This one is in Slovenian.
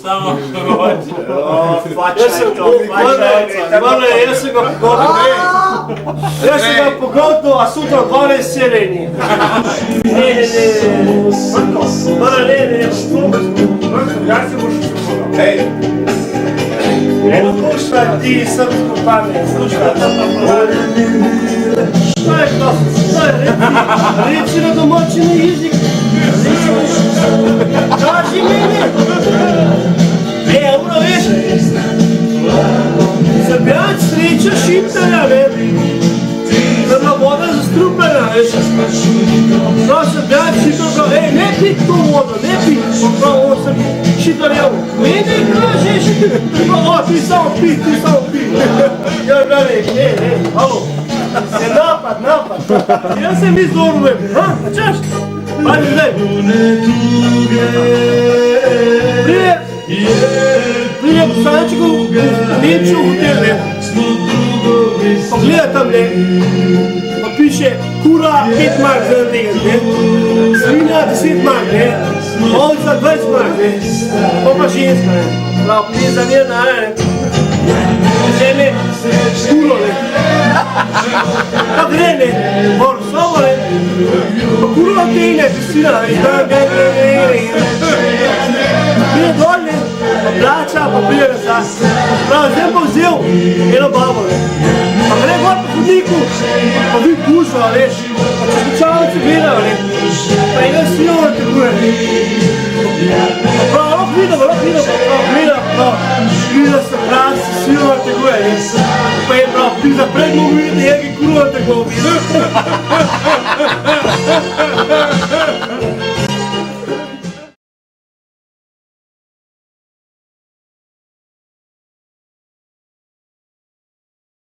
Samo rođe. Jaz sem ga pogotil, a sutra 12 sereni. Ne. Ja se boš pogotil. Hej. Eno slušaj ti srpsko pamet, slušaj to pamet. Što je to? Reci na domaćini jezik. Kaži meni. Ono veš, Srbijac sreča Šiptarja, ne? Da voda zastrupljena, veš. No, Srbijac Šiptar pravi, ne pij to vodo, ne pij. Prav, on sem Šiptarjev. Mene kažeš, ti samo pi. Ja, ne, halo. Je napad. Ja se mi zdorujem, ha, češ? Ajde, zdaj. Prije poslančku Nemčiju v hotel, ne? Pogleda tam, ne? Pa piše, kura 5 mark za tega, ne? Svinja 10 mark, ne? Ovca 20 mark, ne? Pa ženska, ne? Prav, nezamirna, ne? Žene, kuro, ne? Pa gre, ne? Mor, sobo, ne? Pa kuro tine, svinja, ne? Prije dol, ne? Pa plača, pa prije nazaj. Prav, zdaj pa vzel eno babo, ne? Pa gre gor po hodniku, pa vidi gužva, veš? Pa če slučajnice gledajo, ne? Pa ena svinja tekuje, ne? Pa prav, lahko vidim, gleda se prav, svinja tekuje, ne? Pa je prav, pisa pred mogu videti, je ki kurva tekuje.